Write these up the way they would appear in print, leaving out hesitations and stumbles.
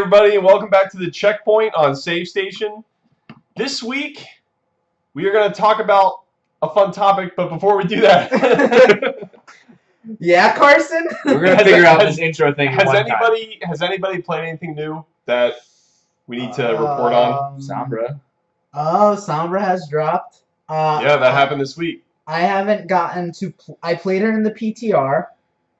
Everybody, and welcome back to the Checkpoint on Save Station. This week, we are going to talk about a fun topic, but before we do that, yeah, Carson, we're gonna figure out this intro thing. Has anybody played anything new that we need to report on? Sombra. Oh, Sombra has dropped. Yeah, that happened this week. I haven't gotten to. I played her in the PTR.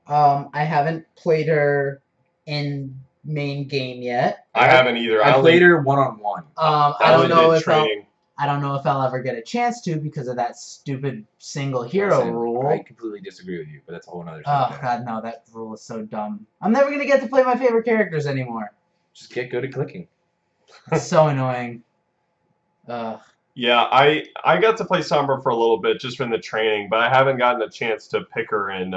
I haven't played her in main game yet. I haven't either. I played her one-on-one. I don't know if training. I don't know if I'll ever get a chance to because of that stupid single hero rule. I completely disagree with you, but that's a whole other Oh subject. god, no, that rule is so dumb. I'm never gonna get to play my favorite characters anymore. Just get good at clicking. It's so annoying. Yeah, I got to play Sombra for a little bit just from the training, but I haven't gotten a chance to pick her in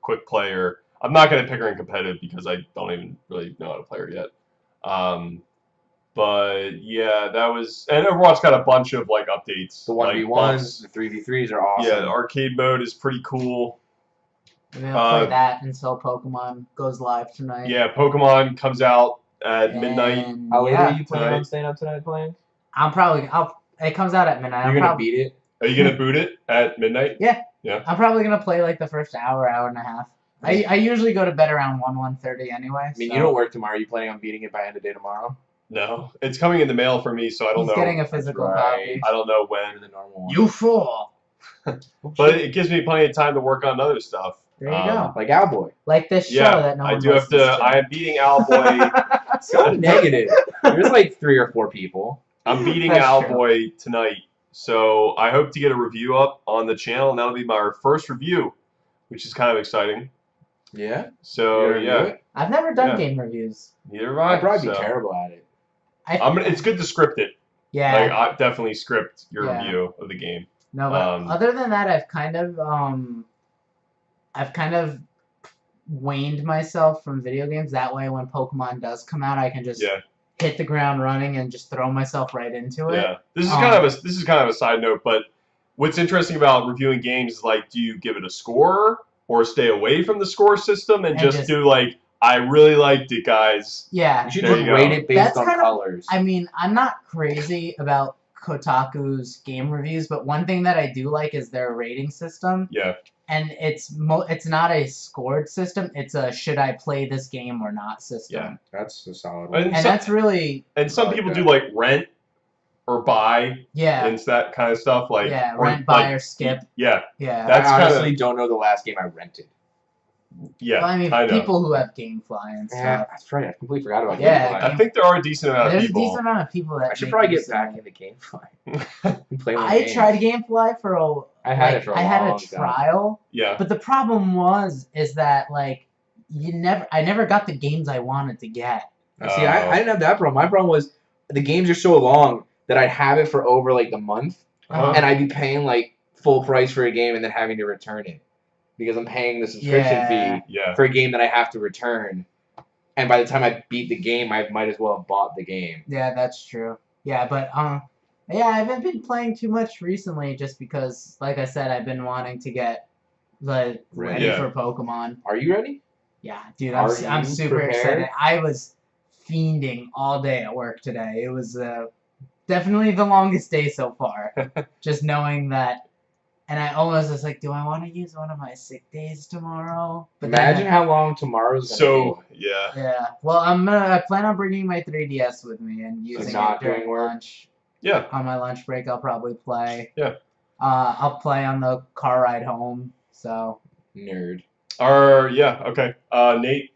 quick play or I'm not going to pick her in competitive because I don't even really know how to play her yet. But yeah, that was, and Overwatch got a bunch of like updates. The like 1v1s, the 3v3s are awesome. Yeah, the arcade mode is pretty cool. I'm gonna play that until Pokemon goes live tonight. Yeah, Pokemon comes out at midnight. How late yeah, are you planning tonight. on staying up tonight playing? It comes out at midnight. You're gonna beat it? Are you gonna boot it at midnight? Yeah. Yeah. I'm probably gonna play like the first hour and a half. I usually go to bed around 1:30 anyway. I mean, you don't work tomorrow. Are you planning on beating it by end of day tomorrow? No, it's coming in the mail for me, so I don't know. He's getting a physical copy. I don't know when. The normal one. You fool! But it gives me plenty of time to work on other stuff. There you go. Like Owlboy. Like this show Yeah, that no one I do have to. I am beating Owlboy. So negative. There's like 3 or 4 people. I'm beating That's Owlboy tonight, so I hope to get a review up on the channel, and that'll be my first review, which is kind of exciting. Yeah. So You're gonna do yeah, it? I've never done Yeah. game reviews. neither have I. I'd probably be so. terrible at it. It's good to script it. Yeah. Like I definitely script your Yeah. review of the game. No, but other than that, I've kind of waned myself from video games. That way, when Pokemon does come out, I can just hit the ground running and just throw myself right into it. Yeah, this is kind of a side note, but what's interesting about reviewing games is like, do you give it a score or stay away from the score system and just do like, I really liked it, guys. Yeah. You should There just you go. rate it based That's on kind of- colors. I mean, I'm not crazy about Kotaku's game reviews, but one thing that I do like is their rating system. Yeah. And it's not a scored system. It's a should I play this game or not system. Yeah. That's a solid one. And And that's really And some like people that. do like rent or buy and that kind of stuff. Like rent, buy, or skip. Yeah. Yeah. That's I kinda- honestly don't know the last game I rented. Yeah. Well, I mean, I know. people who have GameFly and Yeah, stuff. that's right. I completely forgot about Yeah, GameFly. I think there are a decent amount of There's a people. decent amount of people that I should make probably use get of back it. into GameFly. And play more I games. tried GameFly for a. I had it for a I had long a time. trial, Yeah. but the problem is that like I never got the games I wanted to get. See, I didn't have that problem. My problem was the games are so long that I'd have it for over like the month, and I'd be paying like full price for a game and then having to return it because I'm paying the subscription fee Yeah. for a game that I have to return. And by the time I beat the game, I might as well have bought the game. Yeah, that's true. Yeah, but yeah, I haven't been playing too much recently just because, like I said, I've been wanting to get like ready Yeah. for Pokemon. Are you ready? Yeah, dude, Are I'm you super prepared? excited. I was fiending all day at work today. It was definitely the longest day so far. Just knowing that, and I almost was like, do I want to use one of my sick days tomorrow? But then Imagine how long tomorrow's gonna So yeah. yeah, well, I plan on bringing my 3DS with me and using not it during doing work? lunch. Yeah. On my lunch break, I'll probably play. Yeah. I'll play on the car ride home. So. be nerd. Okay. Nate,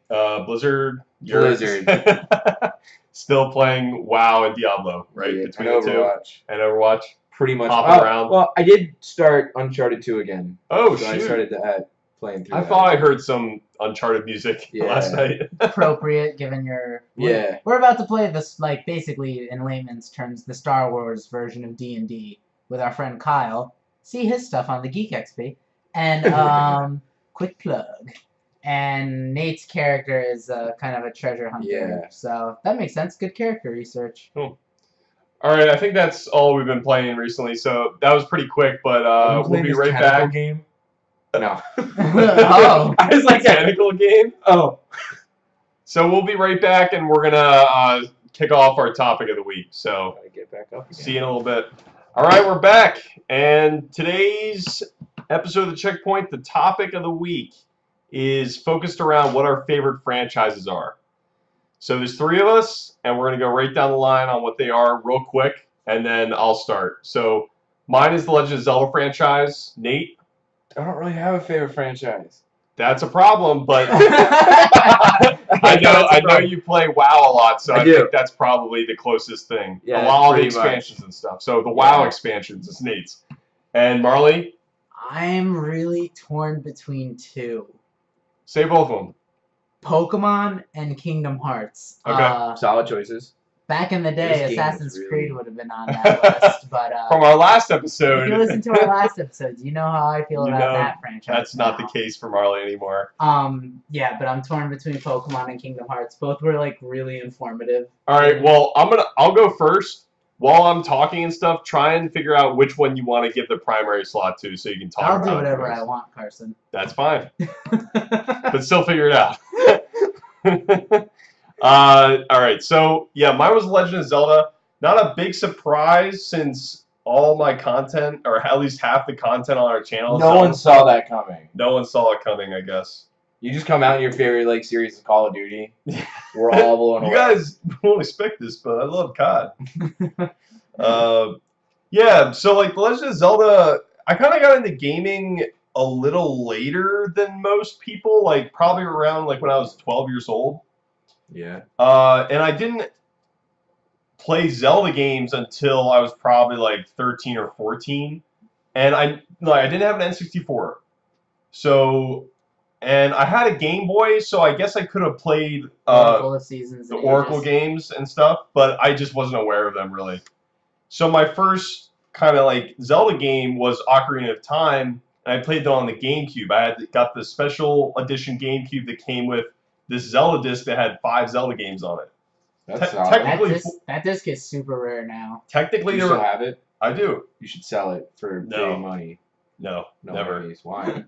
Blizzard. Blizzard. Still playing WoW and Diablo, right? Yeah, Between and the two. Overwatch. And Overwatch. Pretty much. Hopping around. Well, I did start Uncharted 2 again. Oh, So I shoot. started playing through I that. thought I heard some Uncharted music Yeah. last night. Appropriate given your Yeah. we're about to play this, like, basically in layman's terms, the Star Wars version of D&D with our friend Kyle. See his stuff on the Geek XP. And quick plug, and Nate's character is kind of a treasure hunter. Yeah. So that makes sense. Good character research. Cool. All right, I think that's all we've been playing recently. So that was pretty quick, but we'll be right back. Game? No. Oh. I was like, Tentacle game. oh. So we'll be right back, and we're gonna kick off our topic of the week. So Gotta get back up again. see you in a little bit. All right, we're back, and today's episode of the Checkpoint, the topic of the week, is focused around what our favorite franchises are. So there's 3 of us, and we're gonna go right down the line on what they are real quick, and then I'll start. So mine is the Legend of Zelda franchise. Nate? I don't really have a favorite franchise. That's a problem, but I know you play WoW a lot, so I think that's probably the closest thing. Yeah, all the expansions and stuff. So the WoW expansions is Nate's. And Marley? I'm really torn between 2. Say both of them. Pokemon and Kingdom Hearts. Okay. Solid choices. Back in the day, This game Assassin's is really- Creed would have been on that list, but From our last if episode, you listen to our last episodes, you know how I feel You about know that franchise. that's not now. the case for Marley anymore. Yeah, but I'm torn between Pokemon and Kingdom Hearts. Both were like really informative. All right, well, I'll go first. While I'm talking and stuff, try and figure out which one you want to give the primary slot to, so you can talk I'll about do it whatever first. I want, Carson. That's fine, but still figure it out. All right, so yeah, mine was Legend of Zelda. Not a big surprise since all my content, or at least half the content on our channel. No one saw that coming. No one saw it coming, I guess. You just come out in your favorite series of Call of Duty. We're all blown away. You guys won't expect this, but I love COD. Yeah, so like The Legend of Zelda, I kind of got into gaming a little later than most people, like probably around like when I was 12 years old. Yeah. And I didn't play Zelda games until I was probably like 13 or 14. And I didn't have an N64. So, and I had a Game Boy, so I guess I could have played Oracle of Seasons the and Oracle Ages. games and stuff, but I just wasn't aware of them really. So my first kind of like Zelda game was Ocarina of Time, and I played that on the GameCube. Got the special edition GameCube that came with this Zelda disc that had 5 Zelda games on it. That's Te- solid. technically- That disc is super rare now. Technically, You there still were, have it? I do. You should sell it for No. big money. No, No never. worries. Why?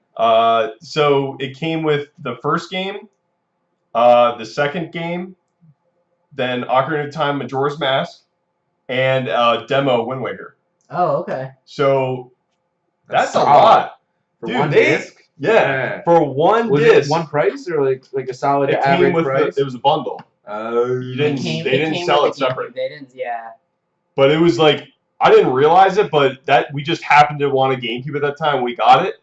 So it came with the first game, the second game, then Ocarina of Time, Majora's Mask, and demo Wind Waker. Oh, okay. So that's a solid. lot. For Dude, one they- disc? Yeah, for one Was disc. it one price or like a solid it came average with price? it was a bundle. You didn't- It they didn't came sell with it the GameCube. separate. They didn't, yeah. But it was like I didn't realize it, but that we just happened to want a GameCube at that time. When we got it.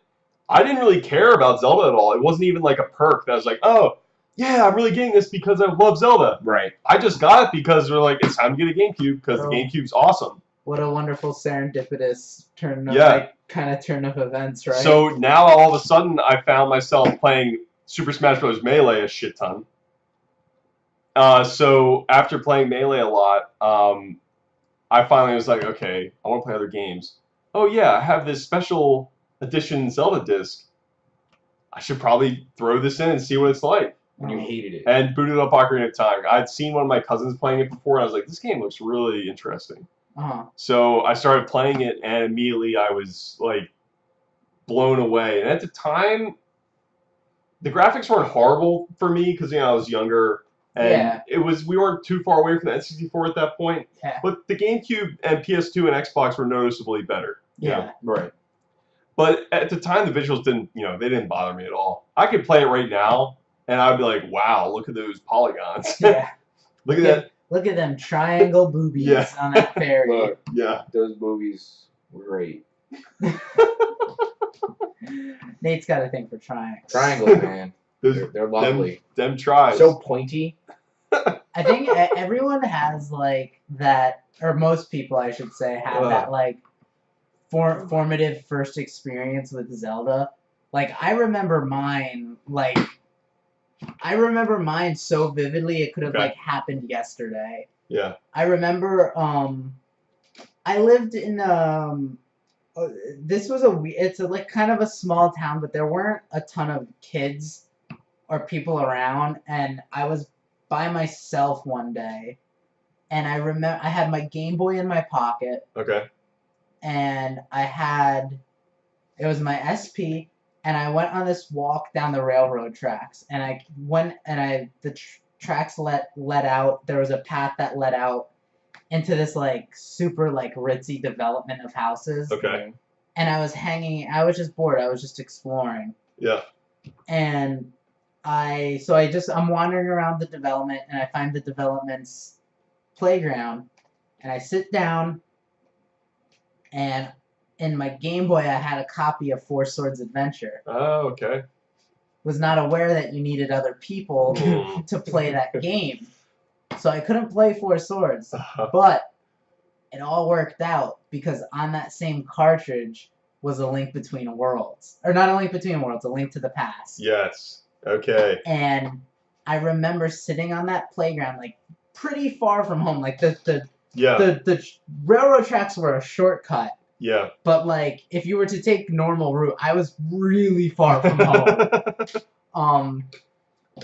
I didn't really care about Zelda at all. It wasn't even like a perk that I was like, oh, yeah, I'm really getting this because I love Zelda. Right. I just got it because we're like, it's time to get a GameCube because the Oh. GameCube's awesome. What a wonderful serendipitous turn of turn of events, right? So now all of a sudden I found myself playing Super Smash Bros. Melee a shit ton. So after playing Melee a lot, I finally was like, okay, I want to play other games. Oh yeah, I have this special edition Zelda disc. I should probably throw this in and see what it's like. And you hated it. And booted up Ocarina of Time. I'd seen one of my cousins playing it before, and I was like, this game looks really interesting. Uh-huh. So I started playing it, and immediately I was like blown away. And at the time, the graphics weren't horrible for me because I was younger, and we weren't too far away from the N64 at that point. Yeah. But the GameCube and PS2 and Xbox were noticeably better. you Yeah. know. Right. But at the time, the visuals didn't, they didn't bother me at all. I could play it right now, and I'd be like, wow, look at those polygons. Yeah. Look at that. Look at them triangle boobies Yeah. on that fairy. Look, Yeah. those movies were great. Nate's got a thing for triangles. Triangles, man. Those, They're lovely. them tries. So pointy. I think everyone has like that, or most people, I should say, have that like formative first experience with Zelda. Like I remember mine so vividly it could have like happened yesterday. Yeah. I remember I lived in this was it's like kind of a small town, but there weren't a ton of kids or people around, and I was by myself one day, and I remember I had my Game Boy in my pocket, Okay. and it was my SP, and I went on this walk down the railroad tracks, and tracks led out. There was a path that led out into this like super like ritzy development of houses. Okay. And I was just bored. I was just exploring. Yeah. And I'm wandering around the development, and I find the development's playground, and I sit down, and in my Game Boy I had a copy of Four Swords Adventure. Oh, okay. Was not aware that you needed other people to play that game. So I couldn't play Four Swords, but it all worked out because on that same cartridge was A Link Between Worlds. Or not A Link Between Worlds, A Link to the Past. Yes. Okay. And I remember sitting on that playground, like, pretty far from home. Like, the railroad tracks were a shortcut. Yeah. But, like, if you were to take normal route, I was really far from home.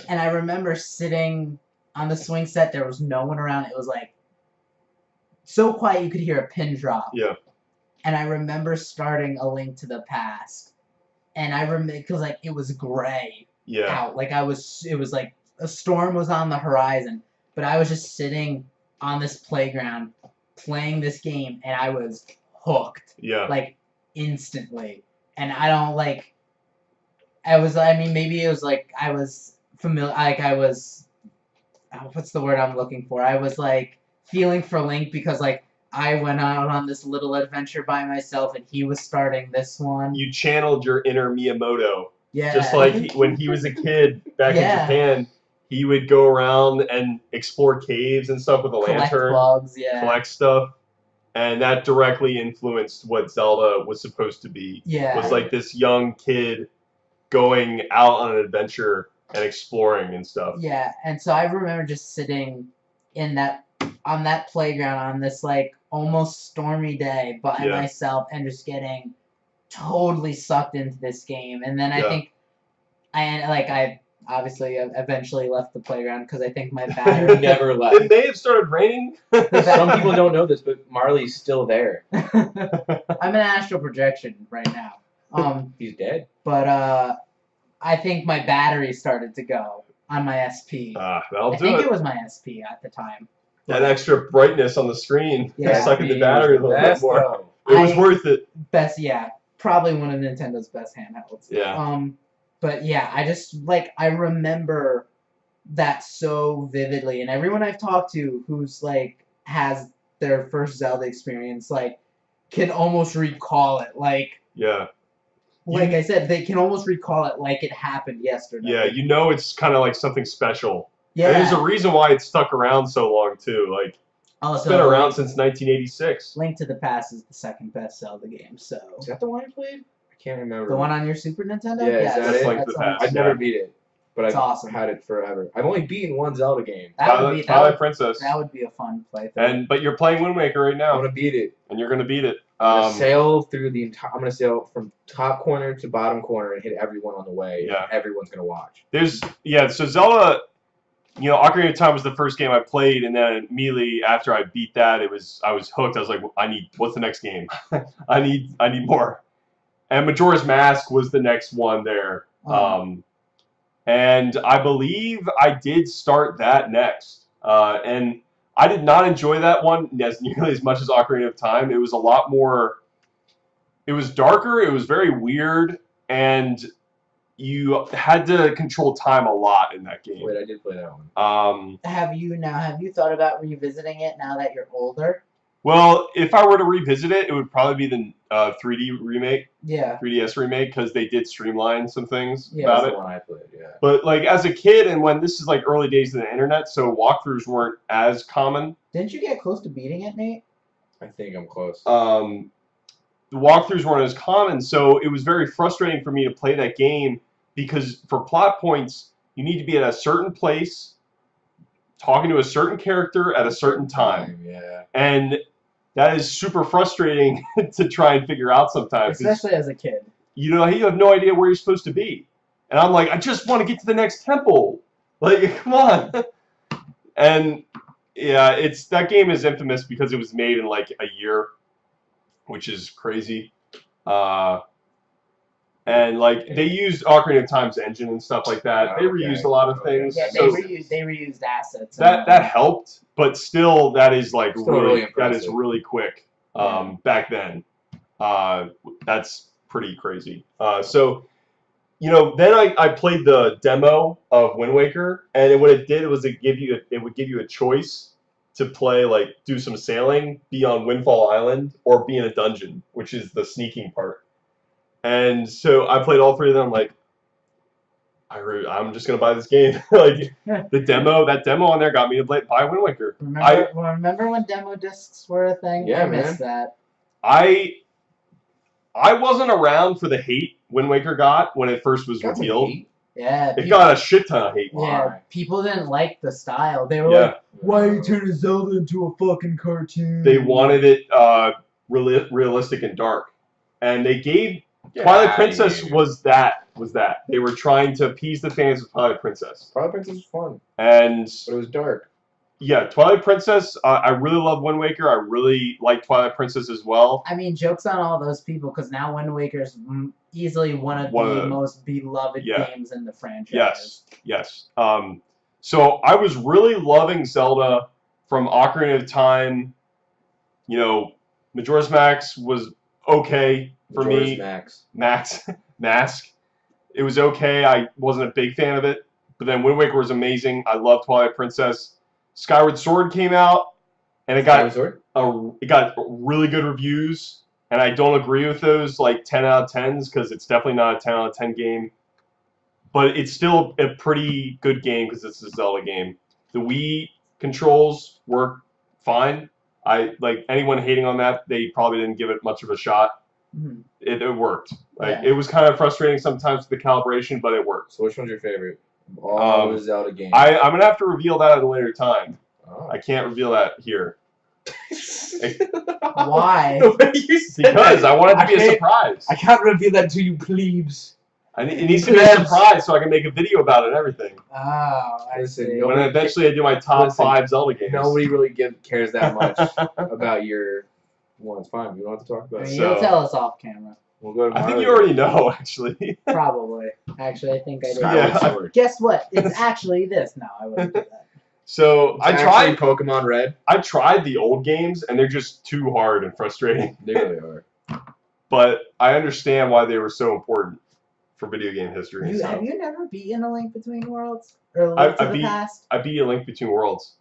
And I remember sitting on the swing set. There was no one around. It was, like, so quiet you could hear a pin drop. Yeah. And I remember starting A Link to the Past. And I remember, because, like, it was gray out. Like, it was like a storm was on the horizon. But I was just sitting on this playground playing this game, and I was hooked. Yeah. Like, instantly. And maybe it was like I was familiar, like I was, what's the word I'm looking for? I was like feeling for Link because like I went out on this little adventure by myself and he was starting this one. You channeled your inner Miyamoto. Yeah. Just like when he was a kid back in Japan, he would go around and explore caves and stuff with a lantern. Collect bugs, collect stuff. And that directly influenced what Zelda was supposed to be. Yeah. It was like this young kid going out on an adventure and exploring and stuff. Yeah, and so I remember just sitting on that playground on this like almost stormy day by myself and just getting totally sucked into this game. And then I think I obviously eventually left the playground because I think my battery never left. It may have started raining. Some people don't know this, but Marley's still there. I'm in astral projection right now. He's dead. But I think my battery started to go on my SP. That'll I do think it. it was my SP at the time. That extra brightness on the screen, Yeah. sucking the battery a little bit more. It was worth it. Probably one of Nintendo's best handhelds. Yeah. But yeah, I remember that so vividly, and everyone I've talked to who's like has their first Zelda experience like can almost recall it like I said, they can almost recall it like it happened yesterday. Yeah, you know it's kind of like something special. Yeah. There's a reason why it's stuck around so long too. Like it's been around since 1986. Link to the Past is the second best Zelda game. So is that the one I played? I can't remember. The one on your Super Nintendo? Yeah, is that it? Link to the Past. I've never beat it, but I've awesome. had it forever. I've only beaten one Zelda game. Twilight Princess. That would be a fun playthrough. But you're playing Wind Waker right now. I'm gonna beat it. And you're gonna beat it. I'm gonna sail through the entire. I'm gonna sail from top corner to bottom corner and hit everyone on the way. Yeah. And everyone's gonna watch. So Zelda. You know, Ocarina of Time was the first game I played, and then immediately after I beat that, I was hooked. I was like, what's the next game? I need more. And Majora's Mask was the next one there. And I believe I did start that next. And I did not enjoy that one nearly as much as Ocarina of Time. It was a lot more. It was darker. It was very weird, and you had to control time a lot in that game. Wait, I did play that one. Have you thought about revisiting it now that you're older? Well, if I were to revisit it, it would probably be the 3D remake. Yeah. 3DS remake, because they did streamline some things Yeah, about That's it. the one I played, yeah. But like as a kid, and when this is like early days of the internet, so walkthroughs weren't as common. Didn't you get close to beating it, Nate? I think I'm close. The walkthroughs weren't as common, so it was very frustrating for me to play that game because for plot points, you need to be at a certain place, talking to a certain character at a certain time. Yeah. And that is super frustrating to try and figure out sometimes. Especially as a kid. You have no idea where you're supposed to be. And I'm like, I just want to get to the next temple. Like, come on. And yeah, that game is infamous because it was made in like a year, which is crazy. And like they used Ocarina of Time's engine and stuff like that. They reused a lot of things. Yeah, So they reused assets. that helped, but still that is like Still really that impressive. is really quick. Back then, that's pretty crazy. So then I played the demo of Wind Waker, and what it did was it would give you a choice to play, like do some sailing, be on Windfall Island, or be in a dungeon, which is the sneaking part. And so I played all three of them. Like, I'm just gonna buy this game. Like that demo on there got me to buy Wind Waker. Remember when demo discs were a thing? Yeah, I missed that. I wasn't around for the hate Wind Waker got when it first was revealed. Yeah, It got a shit ton of hate. Yeah, people didn't like the style. They were like, "Why are you turning Zelda into a fucking cartoon?" They wanted it realistic and dark, and they gave Twilight Princess was that. They were trying to appease the fans of Twilight Princess. Twilight Princess was fun, and but it was dark. Yeah, Twilight Princess. I really love Wind Waker. I really like Twilight Princess as well. I mean, jokes on all those people, because now Wind Waker's easily one of the most beloved games in the franchise. Yes. So I was really loving Zelda from Ocarina of Time. Majora's Mask was okay for me. Mask. It was okay. I wasn't a big fan of it. But then Wind Waker was amazing. I love Twilight Princess. Skyward Sword came out, and it got really good reviews. And I don't agree with those like 10 out of 10s because it's definitely not a 10 out of 10 game. But it's still a pretty good game because it's a Zelda game. The Wii controls work fine. Anyone hating on that, they probably didn't give it much of a shot. Mm-hmm. It worked. It was kind of frustrating sometimes with the calibration, but it worked. So which one's your favorite? All the Zelda games. I'm gonna have to reveal that at a later time. Oh. I can't reveal that here. Why? Because I want it to be a surprise. I can't reveal that to you, plebes. It needs to be a surprise so I can make a video about it and everything. Oh, I see. When eventually I do my top 5 Zelda games. Nobody really cares that much about your. Well, it's fine. We don't have to talk about it. You'll tell us off camera. We'll go to I think you already know, actually. Probably. Actually, I think I do. Yeah. Guess what? It's actually this. No, I wouldn't do that. So I tried Pokemon Red. I tried the old games, and they're just too hard and frustrating. They really are. But I understand why they were so important for video game history. Have you never beaten A Link Between Worlds? Or A Link to the Past? I beat A Link Between Worlds.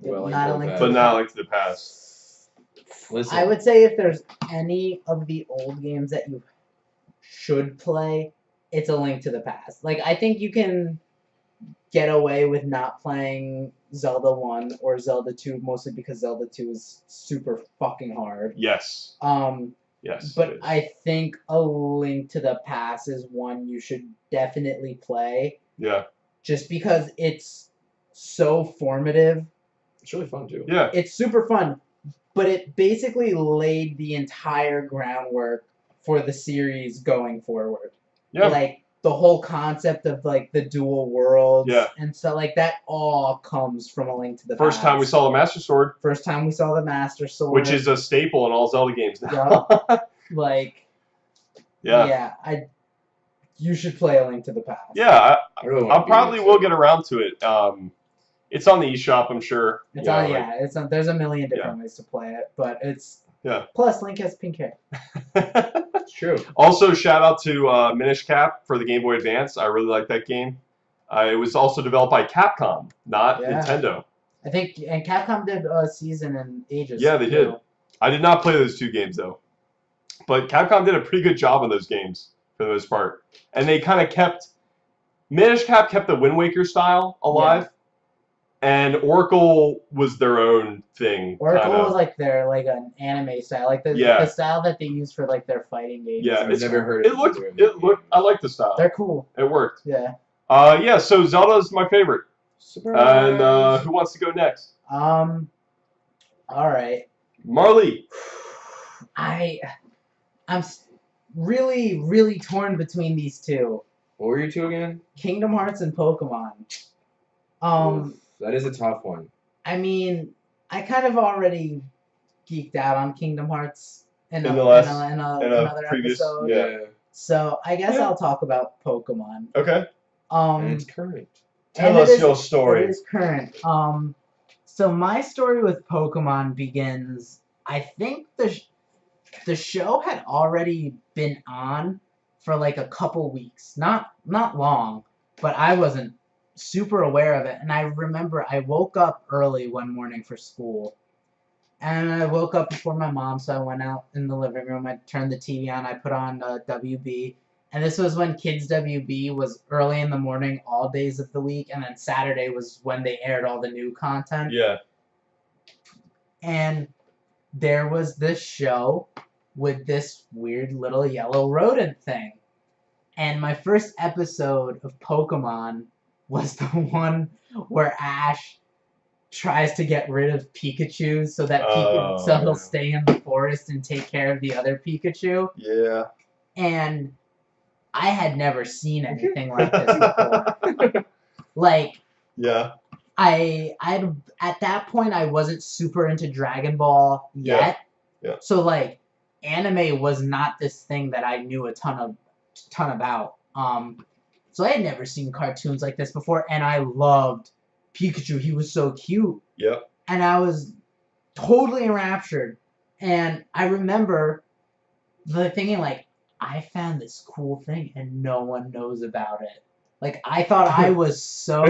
But not A Link to the Past. Listen. I would say if there's any of the old games that you should play, it's A Link to the Past. Like, I think you can get away with not playing Zelda 1 or Zelda 2, mostly because Zelda 2 is super fucking hard. Yes. Yes. But I think A Link to the Past is one you should definitely play. Yeah. Just because it's so formative. It's really fun, too. Yeah. It's super fun. But it basically laid the entire groundwork for the series going forward. Yeah. Like, the whole concept of, like, the dual worlds and stuff like that all comes from A Link to the Past. First time we saw the Master Sword. First time we saw the Master Sword. Which is a staple in all Zelda games now. You should play A Link to the Past. Yeah, I probably will get around to it. It's on the eShop, I'm sure. There's a million different ways to play it, but it's plus Link has pink hair. It's true. Also, shout out to Minish Cap for the Game Boy Advance. I really like that game. It was also developed by Capcom, not Nintendo. I think, and Capcom did a season in Ages. Yeah, they did. I did not play those 2 games though, but Capcom did a pretty good job on those games for the most part, and they kind of kept Minish Cap kept the Wind Waker style alive. Yeah. And Oracle was their own thing. Oracle was like an anime style, like the style that they use for like their fighting games. Yeah, I've never heard it. It looked. I like the style. They're cool. It worked. Yeah. So Zelda's my favorite. Surprise. And who wants to go next? All right. Marley. I'm really, really torn between these two. What were your 2 again? Kingdom Hearts and Pokemon. That is a tough one. I mean, I kind of already geeked out on Kingdom Hearts in another previous episode. Yeah. So I guess Yeah. I'll talk about Pokemon. Okay. And it's current. Tell and us it is- your story. It is current. So my story with Pokemon begins. I think the show had already been on for like a couple weeks, not long, but I wasn't super aware of it. And I remember I woke up early one morning for school, and I woke up before my mom, so I went out in the living room. I turned the TV on. I put on WB. And this was when Kids WB was early in the morning, all days of the week, and then Saturday was when they aired all the new content. Yeah. And there was this show with this weird little yellow rodent thing. And my first episode of Pokemon was the one where Ash tries to get rid of Pikachu so that Oh, so he'll yeah. stay in the forest and take care of the other Pikachu. Yeah. And I had never seen anything like this before. Like, Yeah. I at that point I wasn't super into Dragon Ball yet. Yeah. So like anime was not this thing that I knew a ton about. So I had never seen cartoons like this before, and I loved Pikachu. He was so cute. Yep. And I was totally enraptured. And I remember thinking like, I found this cool thing and no one knows about it. Like I thought I was so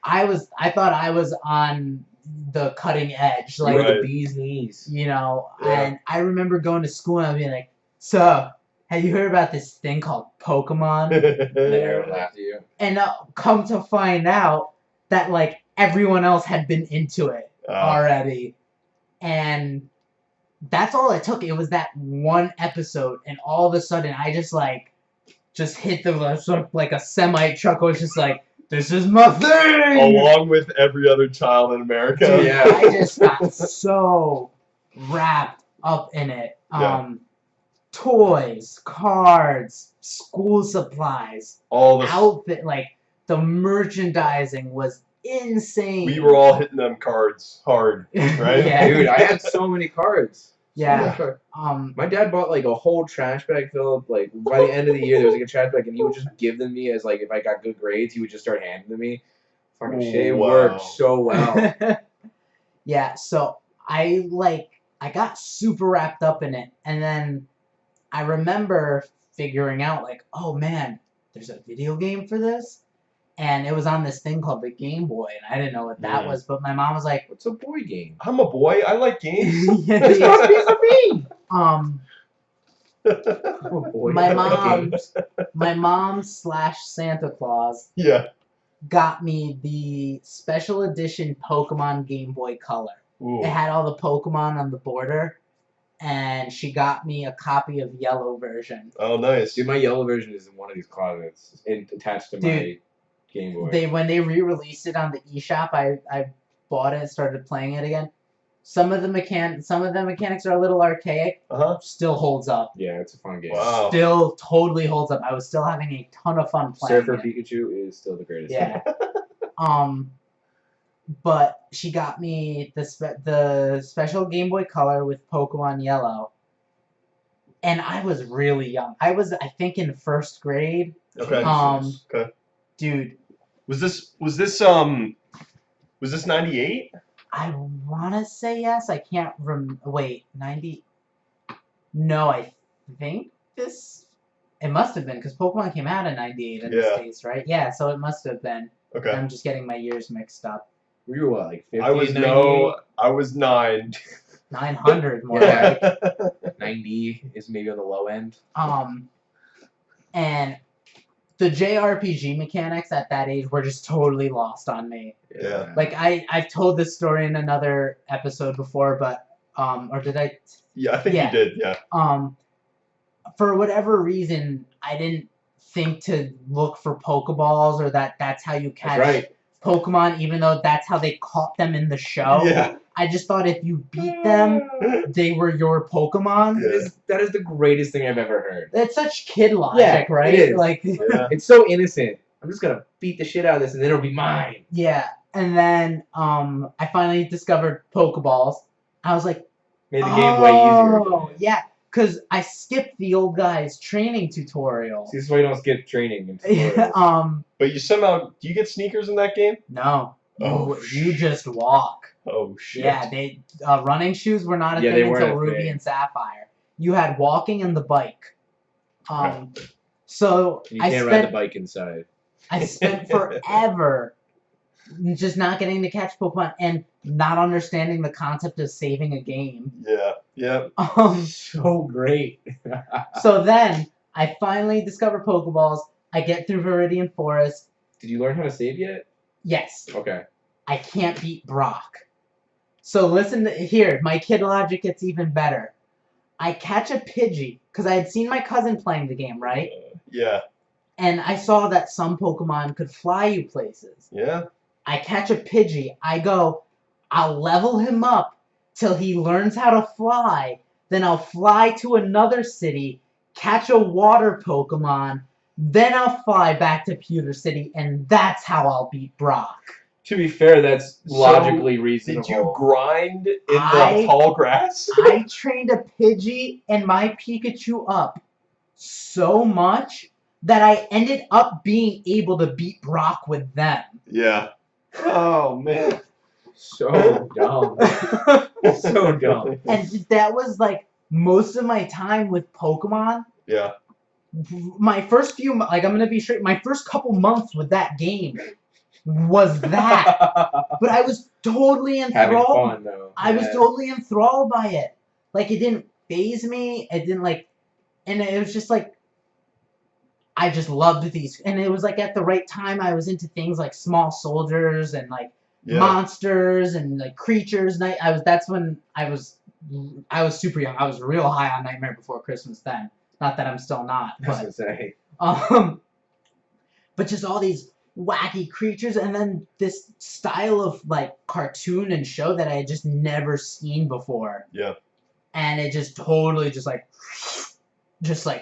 I thought I was on the cutting edge. Like Like Right. the bee's knees. you know, Yeah. and I remember going to school and being like, so have you heard about this thing called Pokemon? And then Aaron laughed at you. And come to find out that like everyone else had been into it already. And that's all it took. It was that one episode, and all of a sudden I just hit the sort of like a semi truck. I was just like, this is my thing. Along with every other child in America. Dude, Yeah. I just got so wrapped up in it. Yeah. Toys, cards, school supplies, All the outfit, like the merchandising was insane. we were all hitting them cards hard, right? Yeah. Dude, I had so many cards. Yeah. So much. Um, My dad bought like a whole trash bag filled. Like by the end of the year, there was like a trash bag, and he would just give them me as like if I got good grades, he would just start handing them to me. Fucking shit, it Wow. worked so well. yeah, so I got super wrapped up in it, and then I remember figuring out like, oh man, there's a video game for this, and it was on this thing called the Game Boy, and I didn't know what that Yeah. was, but my mom was like, What's a boy game? I'm a boy. I like games. yeah, It's not a piece of me. I'm a boy. My I like mom- games. my mom / Santa Claus Yeah. got me the special edition Pokemon Game Boy Color. Ooh. It had all the Pokemon on the border, and she got me a copy of Yellow version. Oh, nice. Dude, my yellow version is in one of these closets, attached to my Dude, Game Boy. When they re-released it on the eShop, I bought it and started playing it again. Some of the mechanics are a little archaic. Uh-huh. Still holds up. Yeah, it's a fun game. Wow. Still totally holds up. I was still having a ton of fun playing Surfer it. Pikachu is still the greatest. Yeah. But she got me the special Game Boy Color with Pokemon Yellow. And I was really young. I was, I think, in first grade. Okay. Okay. Okay. Dude, Was this 98? I want to say yes. I can't wait, 90? No, I think this... It must have been, because Pokemon came out in 98 in the Yeah. States, right? Yeah, so it must have been. Okay. I'm just getting my years mixed up. We were what, like 50, I was 9. 900 more Yeah. like. 90 is maybe on the low end. And the JRPG mechanics at that age were just totally lost on me. Yeah. Like I've told this story in another episode before, but or did I? Yeah, I think Yeah. you did. Yeah. For whatever reason, I didn't think to look for Pokeballs or that's how you catch That's right. Pokemon, even though that's how they caught them in the show. Yeah. I just thought if you beat them, they were your Pokemon. Yeah. That is the greatest thing I've ever heard. That's such kid logic, Yeah, right? it is. Like, Yeah. It's so innocent. I'm just gonna beat the shit out of this and then it'll be mine. yeah. And then I finally discovered Pokeballs. I was like, Made the game way easier. oh, yeah. because I skipped the old guy's training tutorial. See, this is why you don't skip training. And tutorials. But you somehow do you get sneakers in that game? No. Oh, You just walk. Oh shit. Yeah, they running shoes were not a Yeah, they thing weren't until a Ruby thing. and Sapphire. You had walking and the bike. So you can't ride the bike inside. I spent forever just not getting to catch Pokemon and not understanding the concept of saving a game. Yeah. So great. So then I finally discover Pokeballs. I get through Viridian Forest. Did you learn how to save yet? Yes, Okay. I can't beat Brock. So listen here, my kid logic gets even better. I catch a Pidgey, because I had seen my cousin playing the game, right? Yeah. And I saw that some Pokemon could fly you places. Yeah. I catch a Pidgey. I go, I'll level him up till he learns how to fly. Then I'll fly to another city, catch a water Pokemon. Then I'll fly back to Pewter City, and that's how I'll beat Brock. To be fair, that's So, logically reasonable. Did you grind in I- the tall grass? I trained a Pidgey and my Pikachu up so much that I ended up being able to beat Brock with them. Yeah. Oh man. So dumb. So dumb. And that was like most of my time with Pokemon. Yeah. My first few, like I'm gonna be straight, my first couple months with that game was that. But I was totally Having enthralled. fun though. I was Yeah. totally enthralled by it. Like it didn't faze me. It didn't like, and it was just like, I just loved these. And it was like at the right time I was into things like small soldiers and like Yeah. monsters and like creatures. That's when I was super young. I was real high on Nightmare Before Christmas then. Not that I'm still not, I was but gonna say. but just all these wacky creatures and then this style of like cartoon and show that I had just never seen before. Yeah. And it just totally just like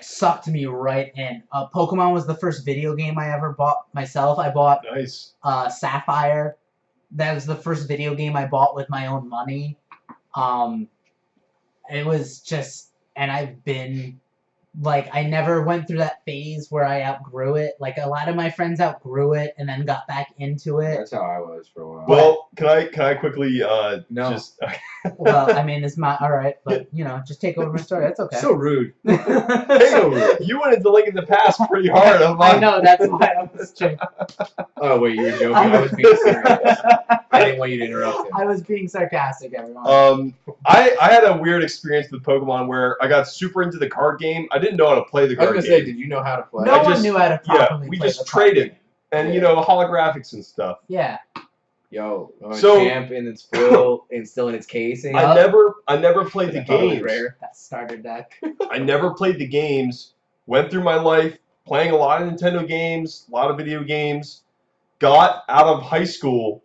sucked me right in. Pokemon was the first video game I ever bought myself. I bought Nice. Sapphire. That was the first video game I bought with my own money. It was just, and I've been like, I never went through that phase where I outgrew it. Like a lot of my friends outgrew it and then got back into it. That's how I was for a while. Well, can I quickly No. just Well, I mean, it's my all right, but you know, just take over my story. That's okay. So rude. Hey, you went into Link in the Past pretty hard. I know, that's why I was joking. Oh wait, you were joking. I was being serious. I didn't want you to interrupt him. I was being sarcastic, everyone. I had a weird experience with Pokemon where I got super into the card game. I didn't know how to play the I was card gonna game. say, did you know how to play? No I one just- knew how to yeah, properly we play just the card traded. game. And you know, holographics and stuff. Yeah. Yo, So- champ and it's full and still in its casing. I never played the I thought it was games. rare. That starter deck. I never played the games. Went through my life playing a lot of Nintendo games, a lot of video games. Got out of high school,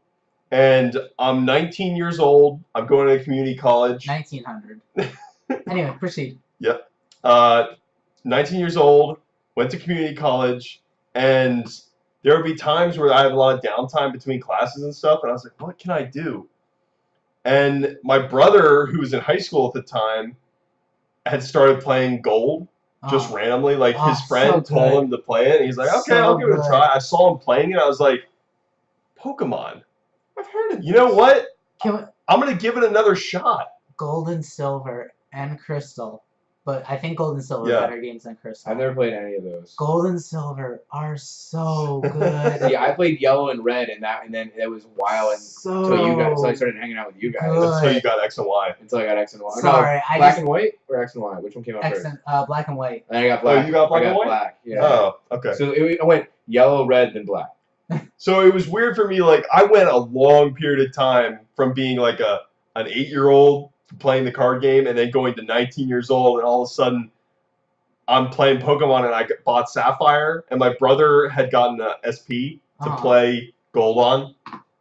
and I'm 19 years old. I'm going to community college. 1900. Anyway, proceed. 19 years old, went to community college, and there would be times where I had a lot of downtime between classes and stuff, and I was like, what can I do? And my brother, who was in high school at the time, had started playing Gold just Oh. randomly. Like his Oh, friend so told good. him to play it, and he's like, okay, So I'll give it a good. try. I saw him playing it, I was like, Pokemon. I've heard of You know what? Can we, I'm going to give it another shot. Gold and Silver and Crystal. But I think Gold and Silver Yeah. are better games than Crystal. I've never played any of those. Gold and Silver are so good. Yeah, I played Yellow and Red, and then it was a while so until you guys. Until I started hanging out with you guys. Good. Until you got X and Y. Until I got X and Y. Sorry, no, I Black just and White or X and Y? Which one came out first? Black and White. And I got Oh, Black. you got Black I and got White? Black. Yeah. Oh, okay. So I went Yellow, Red, then Black. So it was weird for me. Like I went a long period of time from being like an 8-year-old playing the card game, and then going to 19 years old, and all of a sudden I'm playing Pokemon, and I bought Sapphire, and my brother had gotten a SP to Uh-huh. play Gold on,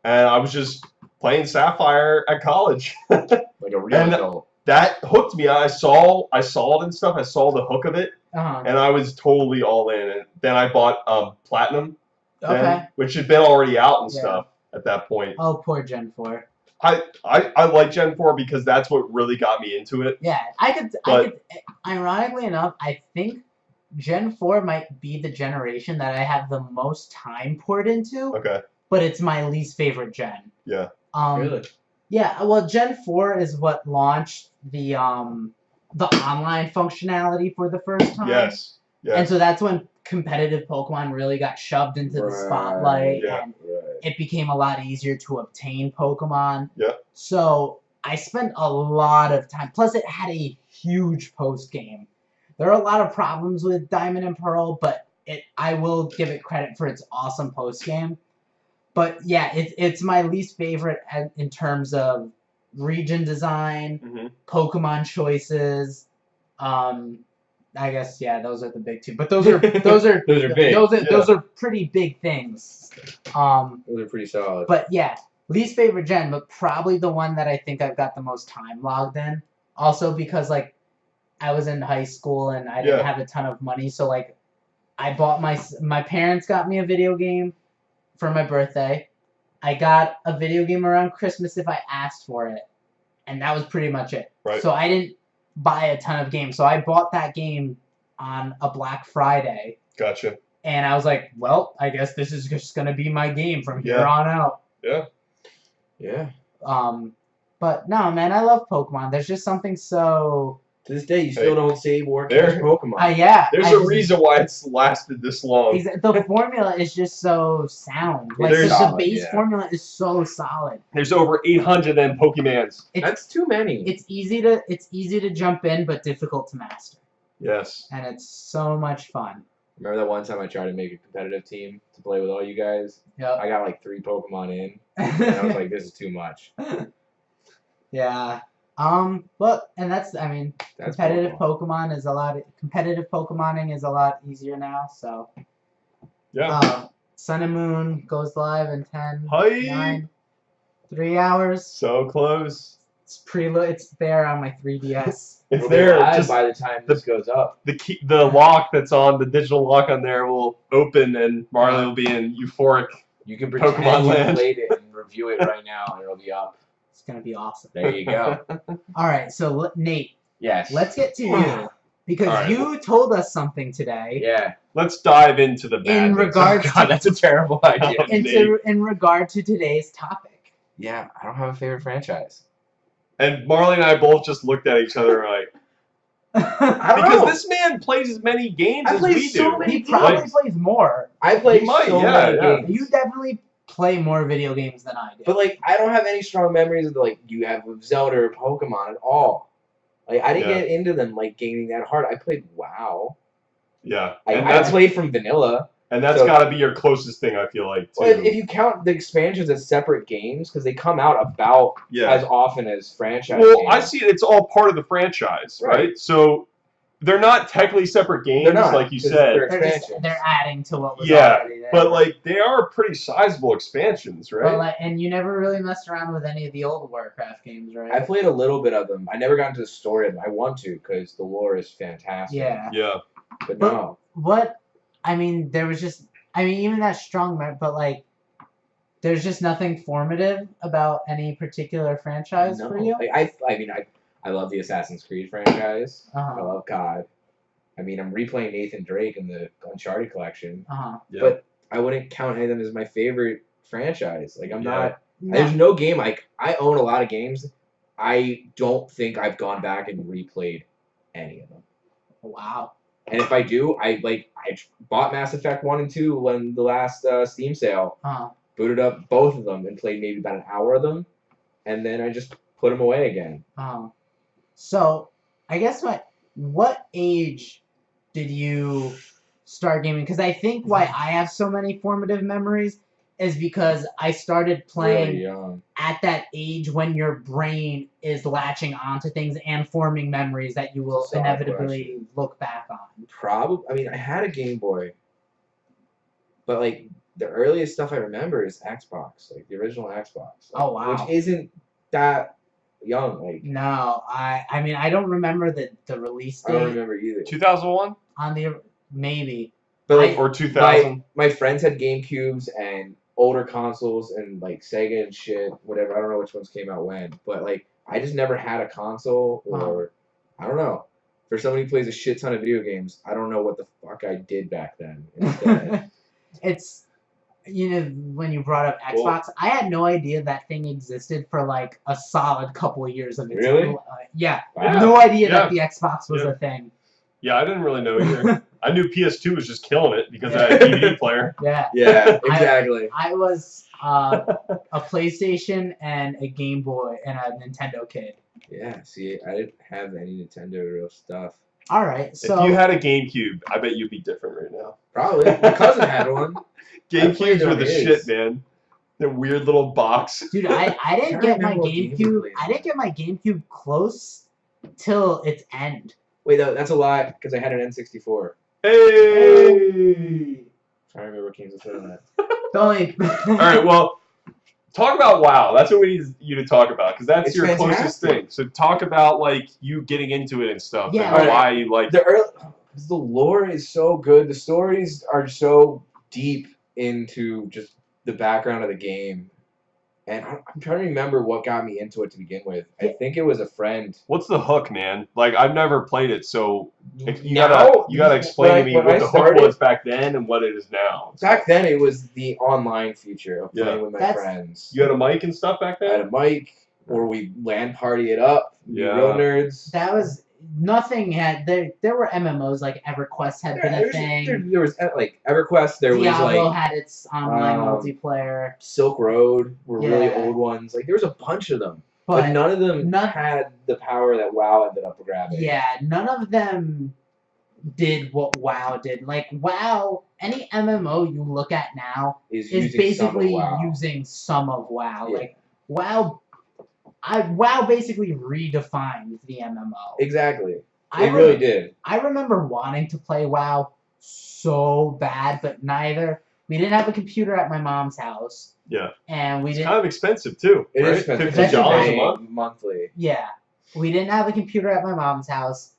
and I was just playing Sapphire at college. Like a real And- adult. That hooked me. I saw it and stuff. I saw the hook of it, Uh-huh. and I was totally all in. And then I bought Platinum, then, Okay. which had been already out and Yeah. stuff at that point. Oh, poor Gen 4. I like Gen 4 because that's what really got me into it. Yeah, I could. Ironically enough, I think Gen 4 might be the generation that I have the most time poured into. Okay. But it's my least favorite gen. Yeah. Really? Yeah. Well, Gen 4 is what launched the online functionality for the first time. Yes. Yes. And so that's when competitive Pokemon really got shoved into the spotlight, Yeah. and it became a lot easier to obtain Pokemon. Yeah. So I spent a lot of time. Plus, it had a huge post game. There are a lot of problems with Diamond and Pearl, but I will give it credit for its awesome post game. But yeah, it's my least favorite in terms of region design, Mhm. Pokemon choices. I guess those are the big two. But those are those are Those are big. those are pretty big things. Those are pretty solid. But yeah, least favorite gen, but probably the one that I think I've got the most time logged in. Also because like I was in high school and I didn't have a ton of money, so like I bought my parents got me a video game for my birthday. I got a video game around Christmas if I asked for it, and that was pretty much it. Right. So I didn't buy a ton of games. So I bought that game on a Black Friday. Gotcha. And I was like, well, I guess this is just gonna be my game from here on out. Yeah. Yeah. But no, man, I love Pokemon. There's just something so. To this day, you still don't save or catch There- Pokemon. Yeah. There's a reason why it's lasted this long. The formula is just so sound. Like There's- the base formula is so solid. There's over 800 then Pokemans. That's too many. It's easy to jump in, but difficult to master. Yes. And it's so much fun. Remember that one time I tried to make a competitive team to play with all you guys? Yep. I got like 3 Pokemon in, and I was like, this is too much. Yeah. But that's competitive Pokemon is a lot. Competitive Pokemoning is a lot easier now. So. Yeah. Sun and Moon goes live in 10, Hi. 9, 3 hours. So close. It's there on my 3DS. It's It'll be there. live Just by the time this goes up. the lock that's on the digital lock on there will open, and Marley will be in euphoric. You can pretend Pokemon you Land. played it and review it right now, and it'll be up. It's gonna be awesome. There you go. All right, so Nate, Yes. let's get to you because All right. you told us something today. Yeah. Let's dive into the bad. In regards God, that's a terrible idea. in regard to today's topic. Yeah, I don't have a favorite franchise. And Marley and I both just looked at each other like, I don't because know. this man plays as many games I as play we so do. many He probably Like, plays more. I play You might, so yeah, many yeah. games. You definitely play more video games than I do. But like, I don't have any strong memories of like you have with Zelda or Pokemon at all. Like, I didn't Yeah. get into them like gaming that hard. I played WoW. Yeah, I and that's played from vanilla. so, so- got to be your closest thing. I feel like too. Well, if you count the expansions as separate games, because they come out about yeah. as often as franchise Well, games. I see it's all part of the franchise, right? Right. So they're not technically separate games, They're not, like you 'cause said. they're adding to what was Yeah, already there. But like they are pretty sizable expansions, right? Well, and you never really messed around with any of the old Warcraft games, right? I played a little bit of them. I never got into the story of them. I want to because the lore is fantastic. Yeah. yeah. But But- no. There was just, even that strong, but like, there's just nothing formative about any particular franchise No. for you. Like, I love the Assassin's Creed franchise. I Uh-huh. love COD. I'm replaying Nathan Drake in the Uncharted collection. Uh-huh. Yeah. But I wouldn't count any of them as my favorite franchise. Like, I'm Yeah. not. No. There's no game. Like, I own a lot of games. I don't think I've gone back and replayed any of them. Wow. And if I do, I bought Mass Effect 1 and 2 when the last Steam sale. Uh-huh. Booted up both of them and played maybe about an hour of them. And then I just put them away again. So, I guess what age did you start gaming? Because I think why I have so many formative memories is because I started playing Really young. at that age when your brain is latching onto things and forming memories that you will Solid inevitably look back on. Probably. I had a Game Boy. But, like, the earliest stuff I remember is Xbox. Like, the original Xbox. Like, Oh, wow. Which isn't that young. Like, No, I don't remember the release I don't date remember either. 2001 on the maybe. But, like, or 2000. my friends had GameCubes, and older consoles and like Sega and shit, whatever. I don't know which ones came out when, but like I just never had a console or I don't know. For somebody who plays a shit ton of video games, I don't know what the fuck I did back then. Instead. It's when you brought up Xbox, I had no idea that thing existed for like a solid couple of years of its Really? own. Yeah, Wow. no idea Yeah. that the Xbox was a thing. Yeah, I didn't really know either. I knew PS2 was just killing it because I had a DVD player. Yeah. Yeah, exactly. I was a PlayStation and a Game Boy and a Nintendo kid. Yeah, see, I didn't have any Nintendo real stuff. All right, so If you had a GameCube, I bet you'd be different right now. Probably. My cousin had one. I played GameCubes were on the his. shit, man. The weird little box. dude, I didn't can't get my remember what game we GameCube. played. I didn't get my GameCube close till its end. Wait, no, that's a lie, because I had an N64. Hey! Trying to remember what games I played on that. The only All right, well, talk about WoW. That's what we need you to talk about because that's It's your closest fantastic. thing. So talk about like you getting into it and stuff. Yeah, and like- why you like. The early, because the lore is so good. The stories are so deep into just the background of the game. And I'm trying to remember what got me into it to begin with. I think it was a friend. What's the hook, man? Like I've never played it, so you Now, gotta explain to me when what I the hook started- was back then and what it is now. Back then, it was the online feature of Yeah. playing with my That's- friends. You had a mic and stuff back I had then. a mic, or we LAN party it up. Be Yeah. real nerds. that was nothing had there were MMOs like EverQuest had been a thing. There was like EverQuest. There was Diablo like had its online um, multiplayer, Silk Road were really Yeah. old ones. Like there was a bunch of them, but but none of them none- had the power that WoW ended up grabbing. yeah, none of them did what WoW did. Like WoW, any MMO you look at now is is using some of basically WoW. using some of WoW. Yeah. Like WoW, WoW basically redefined the MMO. Exactly. I It really did. I remember wanting to play WoW so bad, but we didn't have a computer at my mom's house, Yeah, and we it's didn't. kind of expensive too. It right? is expensive. $50 $50 a Pay month. monthly. Yeah, we didn't have a computer at my mom's house,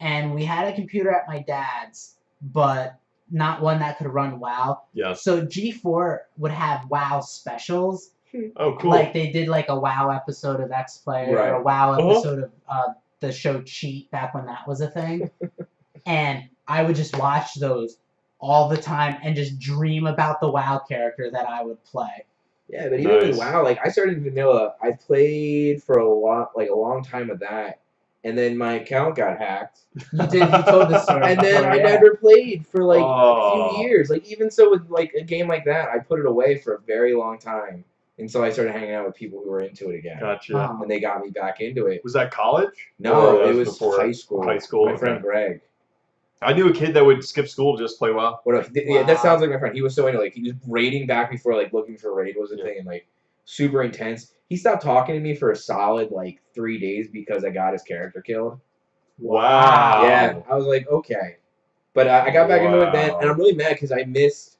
and we had a computer at my dad's, but not one that could run WoW. Yes. So G4 would have WoW specials. Oh, cool. Like they did like a WoW episode of X Player or a Right. WoW Uh-huh. episode of the show Cheat back when that was a thing. And I would just watch those all the time and just dream about the WoW character that I would play. Yeah, but even with Nice. WoW, like I started vanilla. I played for a long time of that, and then my account got hacked, You told this story. and then before, I yeah. never played for like a Oh. few years. Like even so, with like a game like that, I put it away for a very long time, and so I started hanging out with people who were into it again, Gotcha. Oh. and they got me back into it. Was that college? No, Or that it was before high school. High school. My okay. friend Greg. I knew a kid that would skip school to just play WoW. What else? Yeah, that Wow. sounds like my friend. He was so into like he was raiding back before like looking for raid was a Yeah. thing and like super intense. He stopped talking to me for a solid like 3 days because I got his character killed. Wow. Yeah, I was like okay, but I got back into it then, Wow. and I'm really mad because I missed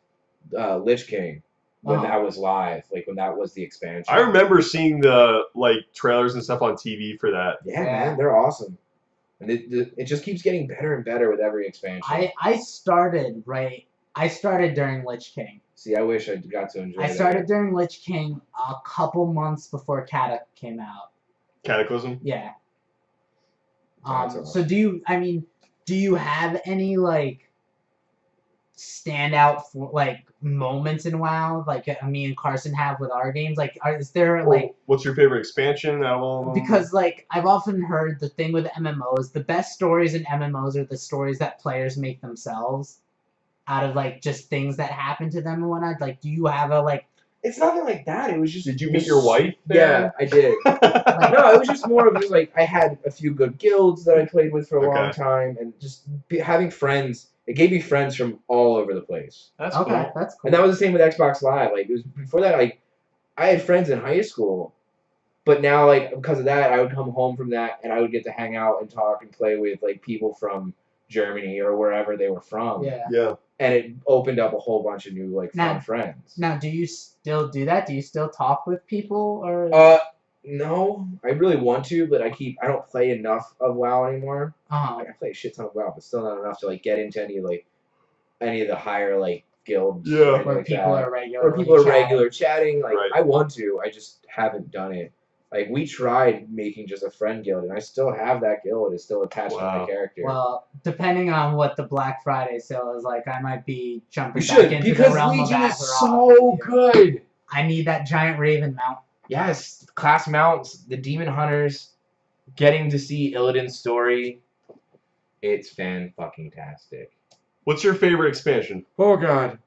Lich King when Oh. that was live, like when that was the expansion. I remember seeing the like trailers and stuff on TV for that. Yeah, Yeah. man, they're awesome, and it just keeps getting better and better with every expansion. I started during Lich King. See, I wish I got to enjoy. I that. started during Lich King a couple months before Cata came out. Cataclysm. Yeah. That's awesome. So do you have any like standout like moments in WoW like me and Carson have with our games? Like, is there like What's your favorite expansion out of all of them? because like I've often heard the thing with MMOs, the best stories in MMOs are the stories that players make themselves out of like just things that happen to them and whatnot. Like, do you have a like? It's nothing like that. It was just. Did you meet your wife? Yeah, I did. No, it was just more of just like I had a few good guilds that I played with for a long Okay. time, and just having friends. It gave me friends from all over the place, That's Okay, cool. that's cool. and that was the same with Xbox Live. Like it was before that, like I had friends in high school, but now like because of that, I would come home from that, and I would get to hang out and talk and play with like people from Germany or wherever they were from. Yeah. Yeah. And it opened up a whole bunch of new like fun Now- friends. Now, do you still do that? Do you still talk with people or? No, I really want to, but I don't play enough of WoW anymore. Uh-huh. Like I play a shit ton of WoW, but still not enough to like get into any of the higher like guild. Yeah. or anything Where like people that. are regular. Or people are regular chatting. Like Right. I want to, I just haven't done it. Like we tried making just a friend guild, and I still have that guild. It's still attached to my Wow. character. Well, depending on what the Black Friday sale is like, I might be jumping you back should, into because the realm Legion of is Azeroth so with you. good. I need that giant raven mount. Yes, class mounts, the demon hunters, getting to see Illidan's story. It's fan-fucking-tastic. What's your favorite expansion? Oh god.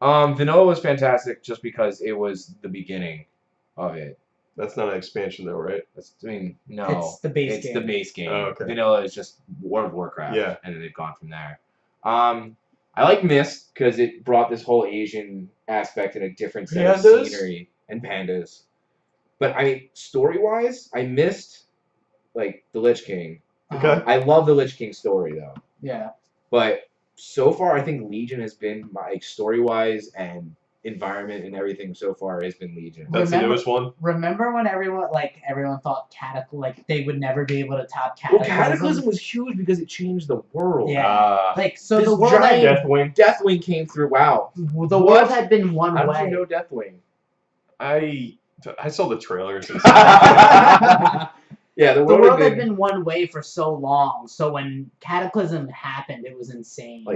Vanilla was fantastic just because it was the beginning of it. That's not an expansion though, right? No. It's the base It's game. the base game. Oh, okay. Vanilla is just World of Warcraft. Yeah. And then they've gone from there. I like Mist because it brought this whole Asian aspect and a different set of Pandas? scenery and pandas. But I mean, story-wise, I missed like the Lich King. Okay. I love the Lich King story though. Yeah. But so far, I think Legion has been my story-wise and environment and everything so far has been Legion. That's the Remember- newest one. Remember when everyone thought like they would never be able to top Well, Cataclysm? Cataclysm was huge because it changed the world. Yeah. Like so, This the world giant had, Deathwing. Deathwing came through. Wow. the What? world had been one How did way. you know Deathwing? I saw the trailers. And Yeah, the The world, world had had been one way for so long. So when Cataclysm happened, it was insane.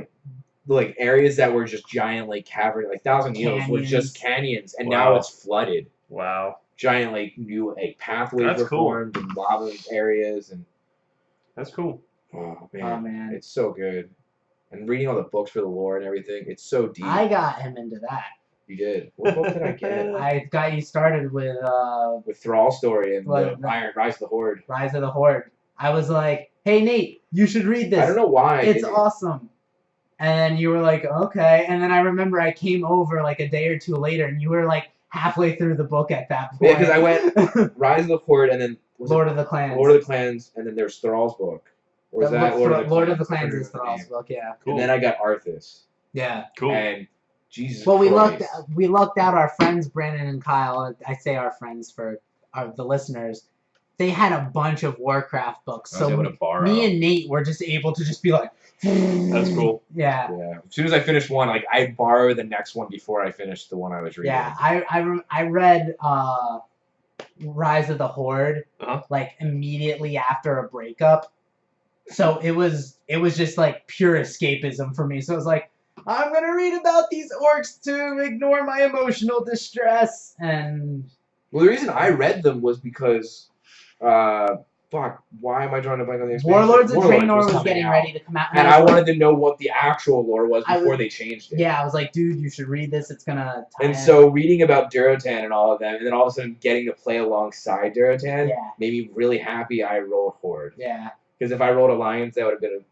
like areas that were just giant like cavern, like Thousand Needles was just canyons, and now Wow. it's flooded. wow, Giant like new like pathways That's were cool. formed and lava areas, and that's cool. oh man, Oh, man. it's so good. And reading all the books for the lore and everything, it's so deep. I got him into that. You did. What book did I get? I got you started with With Thrall story and Well, the Iron Rise of the Horde. Rise of the Horde. I was like, "Hey Nate, you should read this. I don't know why. I It's did it. awesome." And you were like, "Okay." And then I remember I came over like a day or two later, and you were like halfway through the book at that point. Yeah, because I went Rise of the Horde and then was Lord of the Clans. Lord of the Clans, and then there's Thrall's book. Or was that Lord of the I Clans forget is the Thrall's name. book, yeah. Cool. And then I got Arthas. Yeah. Cool. And Jesus Well, we Christ. lucked out our friends Brandon and Kyle. I say our friends for the listeners. They had a bunch of Warcraft books, I was so able to borrow. me and Nate were just able to just be like, That's cool. Yeah. Yeah. As soon as I finished one, like I borrowed the next one before I finished the one I was reading. Yeah, I read Rise of the Horde Uh-huh. like immediately after a breakup, so it was just like pure escapism for me. So I was like, I'm gonna read about these orcs to ignore my emotional distress, and Well, the reason I read them was because, fuck, why am I drawing a blank on the expansion? Warlords of Draenor was coming getting out. ready to come out, And was I like- wanted to know what the actual lore was I before was- they changed it. Yeah, I was like, dude, you should read this. It's gonna. Tie And in. so reading about Durotan and all of them, and then all of a sudden getting to play alongside Durotan Yeah. made me really happy I rolled Horde. Yeah. Because if I rolled Alliance, that would have been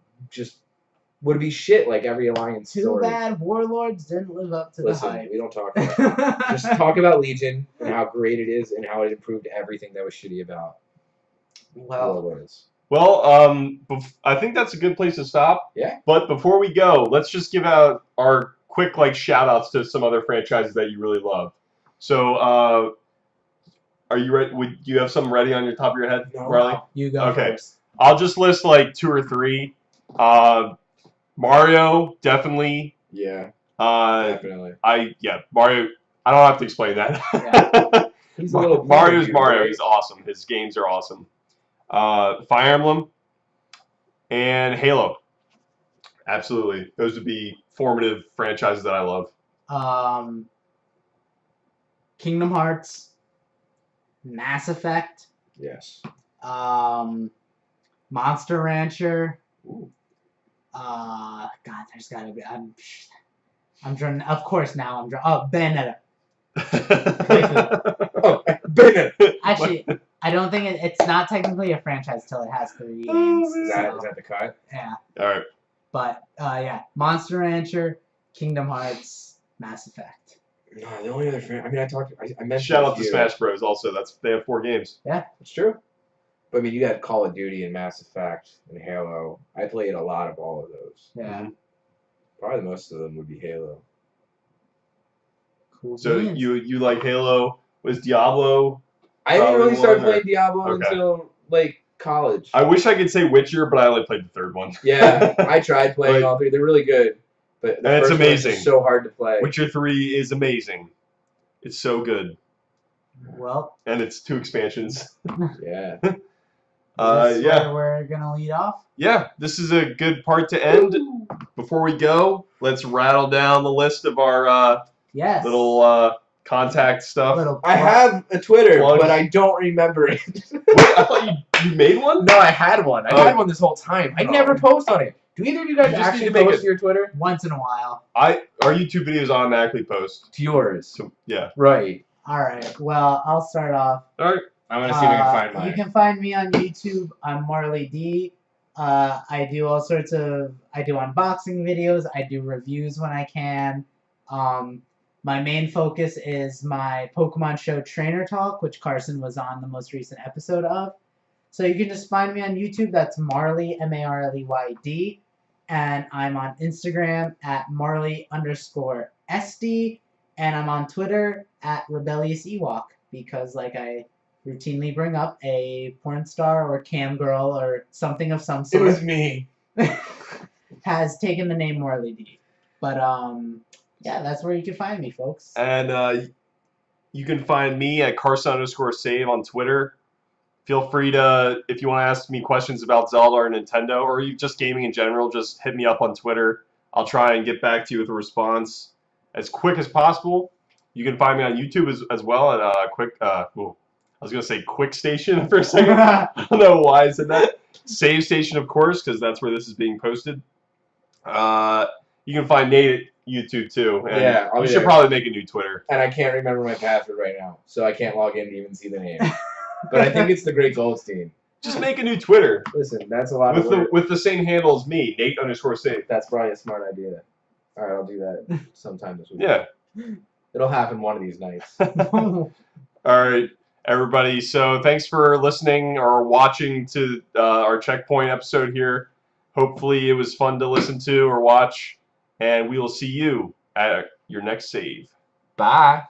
would be shit like every Alliance Too story. bad Warlords didn't live up to Listen, the hype. we don't talk about it. Just talk about Legion and how great it is and how it improved everything that was shitty about Well, Warlords. Well, I think that's a good place to stop. Yeah. But before we go, let's just give out our quick shout outs to some other franchises that you really love. So, are you ready? Would you have something ready on your top of your head, No. Riley? you go Okay. first. I'll just list like 2 or 3. Mario, definitely. Yeah, Mario. definitely. I don't have to explain that. He's a little Mario's weird, Mario. right? He's awesome. His games are awesome. Fire Emblem and Halo. Absolutely, those would be formative franchises that I love. Kingdom Hearts, Mass Effect, Yes. Monster Rancher. Ooh. God, there's gotta be. I'm drawing. Of course, now I'm drawing. Oh, Bayonetta. Oh, Bennett. Actually, I don't think it's not technically a franchise till it has 3 Oh, games. man. Is so, that the cut? yeah, All right. but yeah, Monster Rancher, Kingdom Hearts, Mass Effect. No, the only other I mean, I mentioned Shout a out to few. Smash Bros. Also, they have 4 games. It's true. But I mean, you got Call of Duty and Mass Effect and Halo. I played a lot of all of those. Yeah, Probably most of them would be Halo. cool. So beans. you like Halo? Was Diablo? I didn't Probably really start one or- playing Diablo Okay. until like college. I wish I could say Witcher, but I only played the 3rd one. Yeah, I tried playing Like- all 3. They're really good. But the And it's first one is amazing. just so hard to play. Witcher 3 is amazing. It's so good. Well, And it's 2 expansions. Yeah. is this Yeah. where we're gonna lead off? Yeah, this is a good part to end. Before we go, let's rattle down the list of our Yes. little contact stuff. Little I have a Twitter, Plug. but I don't remember it. Wait, I thought you made one? No, I had one. I Oh. had one this whole time. I never post on it. Do either of you guys You just actually need to make post it- to your Twitter? once in a while. Our YouTube videos automatically post. To yours. So yeah. Right. All right. Well, I'll start off. All right. I'm gonna see if I can find mine. You can find me on YouTube. I'm Marley D. I do all sorts of. I do unboxing videos. I do reviews when I can. My main focus is my Pokemon Show Trainer Talk, which Carson was on the most recent episode of. So you can just find me on YouTube. That's Marley, MarleyYD. And I'm on Instagram at Marley_SD. And I'm on Twitter at Rebellious Ewok because, like I routinely bring up, a porn star or cam girl or something of some It sort was me. has taken the name Marley D. But yeah, that's where you can find me, folks. And you can find me at Carson_save on Twitter. Feel free to, if you want to ask me questions about Zelda or Nintendo or just gaming in general, just hit me up on Twitter. I'll try and get back to you with a response as quick as possible. You can find me on YouTube as well at I was going to say Quick Station for a second. I don't know why I said that. Save Station, of course, because that's where this is being posted. You can find Nate at YouTube, too. And Yeah, I'll you be should there. probably make a new Twitter. And I can't remember my password right now, so I can't log in to even see the name. But I think it's the Great Goldstein. Just make a new Twitter Listen, that's a lot of with work. the same handle as me, Nate_save. That's probably a smart idea. All right, I'll do that sometime this week. Yeah. It'll happen one of these nights. All right, everybody. So thanks for listening or watching to our Checkpoint episode here. Hopefully it was fun to listen to or watch. And we will see you at your next save. Bye.